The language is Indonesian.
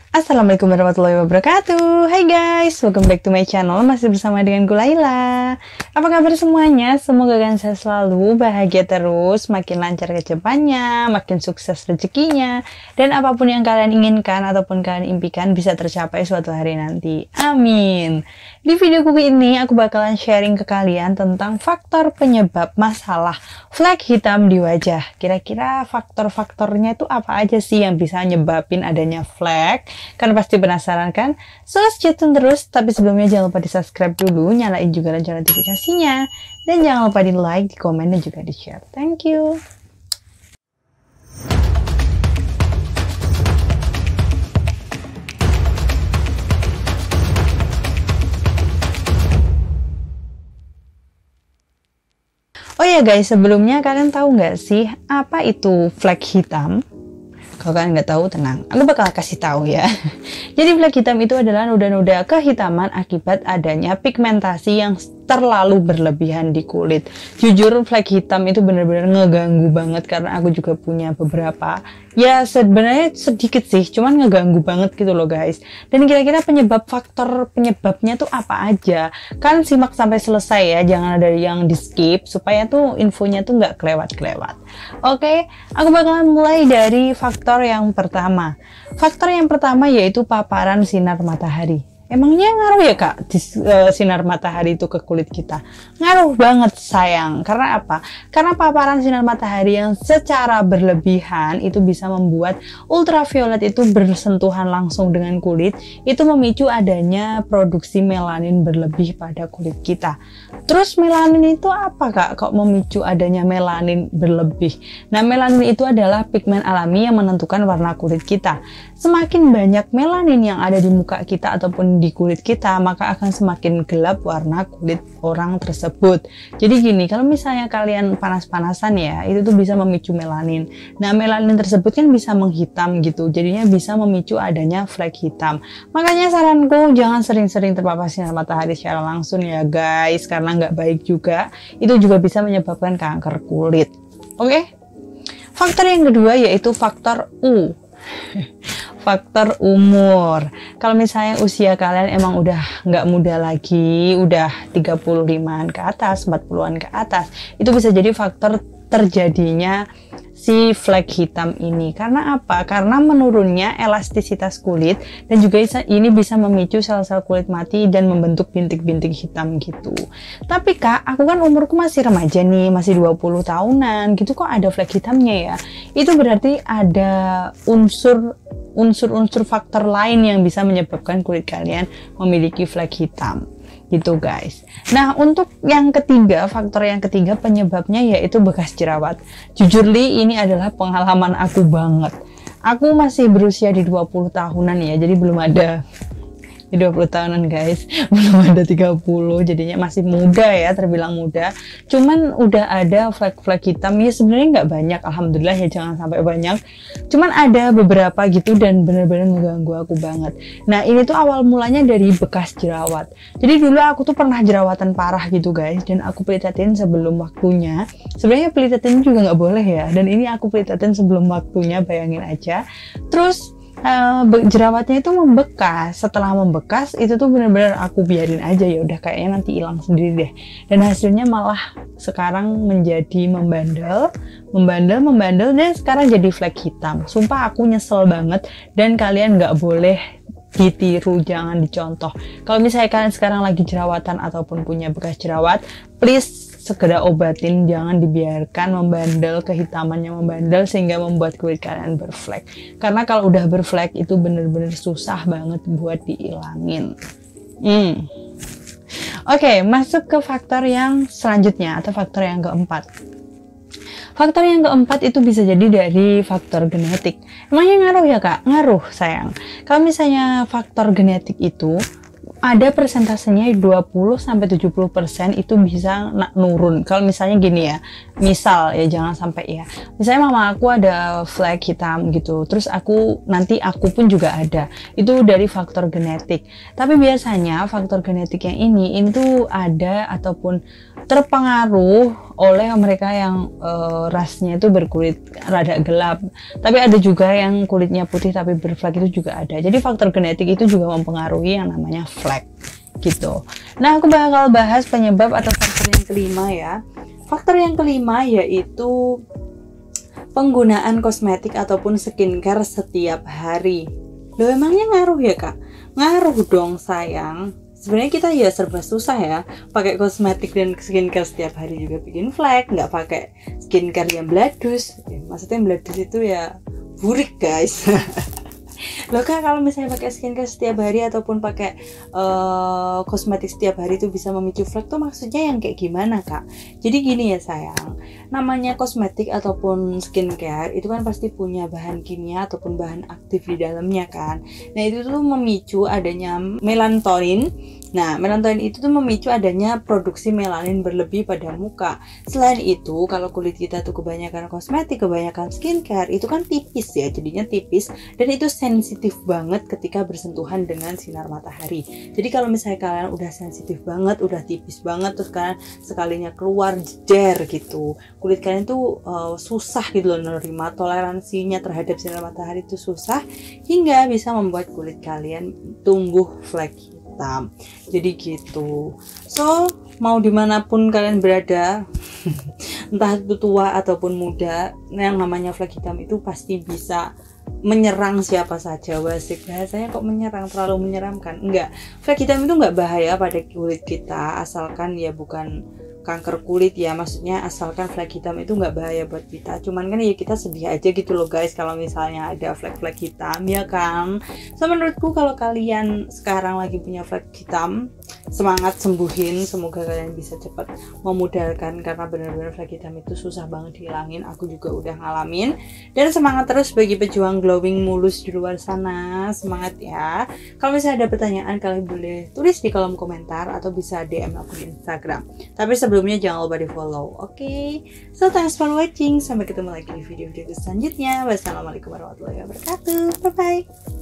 Assalamualaikum warahmatullahi wabarakatuh. Hai guys, welcome back to my channel. Masih bersama dengan gue Laila. Apa kabar semuanya? Semoga kalian sehat selalu, bahagia terus, makin lancar kedepannya, makin sukses rezekinya, dan apapun yang kalian inginkan ataupun kalian impikan bisa tercapai suatu hari nanti. Amin. Di video gue ini aku bakalan sharing ke kalian tentang faktor penyebab masalah flek hitam di wajah. Kira-kira faktor-faktornya itu apa aja sih yang bisa nyebabin adanya flek? Kan pasti penasaran kan? So stay tune terus, tapi sebelumnya jangan lupa di subscribe dulu, nyalain juga lonceng notifikasinya, dan jangan lupa di like, di komen, dan juga di share. Thank you. Oh ya guys, sebelumnya kalian tahu nggak sih apa itu flek hitam? Kalau kalian nggak tahu, tenang, aku bakal kasih tahu ya. Jadi flek hitam itu adalah noda-noda kehitaman akibat adanya pigmentasi yang terlalu berlebihan di kulit. Jujur flek hitam itu benar-benar ngeganggu banget karena aku juga punya beberapa. Ya sebenarnya sedikit sih, cuman ngeganggu banget gitu loh guys. Dan kira-kira faktor penyebabnya tuh apa aja? Kan simak sampai selesai ya, jangan ada yang di skip supaya tuh infonya tuh nggak kelewat-kelewat. Oke, aku bakalan mulai dari faktor yang pertama. Faktor yang pertama yaitu paparan sinar matahari. Emangnya ngaruh ya kak sinar matahari itu ke kulit kita? Ngaruh banget sayang. Karena apa? Karena paparan sinar matahari yang secara berlebihan itu bisa membuat ultraviolet itu bersentuhan langsung dengan kulit. Itu memicu adanya produksi melanin berlebih pada kulit kita. Terus melanin itu apa kak? Kok memicu adanya melanin berlebih? Nah, melanin itu adalah pigmen alami yang menentukan warna kulit kita. Semakin banyak melanin yang ada di muka kita ataupun di kulit kita, maka akan semakin gelap warna kulit orang tersebut. Jadi gini, kalau misalnya kalian panas-panasan ya, itu tuh bisa memicu melanin. Nah, melanin tersebut kan bisa menghitam gitu, jadinya bisa memicu adanya flek hitam. Makanya saranku jangan sering-sering terpapar sinar matahari secara langsung ya guys, karena nggak baik juga. Itu juga bisa menyebabkan kanker kulit. Oke? Faktor yang kedua yaitu faktor U. Faktor umur. Kalau misalnya usia kalian emang udah nggak muda lagi, udah 35-an ke atas, 40-an ke atas, itu bisa jadi faktor terjadinya si flek hitam ini. Karena apa? Karena menurunnya elastisitas kulit dan juga ini bisa memicu sel-sel kulit mati dan membentuk bintik-bintik hitam gitu. Tapi kak, aku kan umurku masih remaja nih, masih 20 tahunan gitu, kok ada flek hitamnya ya? Itu berarti ada unsur-unsur faktor lain yang bisa menyebabkan kulit kalian memiliki flek hitam gitu guys. Nah, untuk yang ketiga, faktor yang ketiga penyebabnya yaitu bekas jerawat. Jujur li, ini adalah pengalaman aku banget. Aku masih berusia di 20 tahunan ya, jadi belum ada di 20 tahunan guys, belum ada 30, jadinya masih muda ya, terbilang muda. Cuman udah ada flek-flek hitam ya, sebenarnya nggak banyak, alhamdulillah ya, jangan sampai banyak. Cuman ada beberapa gitu dan bener-bener mengganggu aku banget. Nah, ini tuh awal mulanya dari bekas jerawat. Jadi dulu aku tuh pernah jerawatan parah gitu guys, dan aku pelitatin sebelum waktunya. Sebenarnya pelitatin juga nggak boleh ya, dan ini aku pelitatin sebelum waktunya, bayangin aja. Terus jerawatnya itu membekas. Setelah membekas itu tuh bener-bener aku biarin aja, ya udah kayaknya nanti hilang sendiri deh. Dan hasilnya malah sekarang menjadi membandel dan sekarang jadi flek hitam. Sumpah aku nyesel banget, dan kalian nggak boleh ditiru, jangan dicontoh. Kalau misalnya kalian sekarang lagi jerawatan ataupun punya bekas jerawat, please segera obatin, jangan dibiarkan membandel, kehitamannya membandel sehingga membuat kulit kalian berflek. Karena kalau udah berflek itu bener-bener susah banget buat dihilangin. Oke, masuk ke faktor yang selanjutnya atau faktor yang keempat. Faktor yang keempat itu bisa jadi dari faktor genetik. Emangnya ngaruh ya kak? Ngaruh sayang. Kalau misalnya faktor genetik itu ada persentasenya 20-70% itu bisa nurun. Kalau misalnya gini ya, misal ya, jangan sampai ya, misalnya mama aku ada flek hitam gitu, terus nanti aku pun juga ada, itu dari faktor genetik. Tapi biasanya faktor genetik yang ini tuh ada ataupun terpengaruh oleh mereka yang rasnya itu berkulit rada gelap. Tapi ada juga yang kulitnya putih tapi berflek, itu juga ada. Jadi faktor genetik itu juga mempengaruhi yang namanya flek gitu. Nah, aku bakal bahas penyebab atau faktor yang kelima ya. Faktor yang kelima yaitu penggunaan kosmetik ataupun skincare setiap hari. Loh, emangnya ngaruh ya kak? Ngaruh dong sayang. Sebenarnya kita ya serba susah ya, pakai kosmetik dan skincare setiap hari juga bikin flek, nggak pakai skincare yang bladus. Maksudnya bladus itu ya burik guys. Loh kak, kalau misalnya pakai skincare setiap hari ataupun pakai kosmetik setiap hari itu bisa memicu flek tuh maksudnya yang kayak gimana kak? Jadi gini ya sayang, namanya kosmetik ataupun skincare itu kan pasti punya bahan kimia ataupun bahan aktif di dalamnya kan. Nah itu tuh memicu adanya melatonin. Nah, melatonin itu tuh memicu adanya produksi melanin berlebih pada muka. Selain itu, kalau kulit kita tuh kebanyakan kosmetik, kebanyakan skincare, itu kan tipis ya, jadinya tipis dan itu sensitif banget ketika bersentuhan dengan sinar matahari. Jadi kalau misalnya kalian udah sensitif banget, udah tipis banget, terus kalian sekalinya keluar jeder gitu, kulit kalian tuh susah gitu loh menerima, toleransinya terhadap sinar matahari itu susah, hingga bisa membuat kulit kalian tumbuh flek hitam. Jadi gitu. So, mau dimanapun kalian berada, entah itu tua ataupun muda, yang namanya flek hitam itu pasti bisa menyerang siapa saja. Bahasanya kok menyerang, terlalu menyeramkan. Enggak, flek hitam itu enggak bahaya pada kulit kita, asalkan ya bukan kanker kulit ya, maksudnya asalkan flek hitam itu nggak bahaya buat kita. Cuman kan ya kita sedih aja gitu loh guys kalau misalnya ada flek-flek hitam ya kan. So menurutku kalau kalian sekarang lagi punya flek hitam, semangat sembuhin, semoga kalian bisa cepat memudahkan, karena benar-benar flek hitam itu susah banget dihilangin. Aku juga udah ngalamin. Dan semangat terus bagi pejuang glowing mulus di luar sana, semangat ya. Kalau misalnya ada pertanyaan, kalian boleh tulis di kolom komentar atau bisa DM aku di Instagram. Tapi sebelumnya jangan lupa di follow. Oke, so thanks for watching. Sampai ketemu lagi di video-video selanjutnya. Wassalamualaikum warahmatullahi wabarakatuh. Bye bye.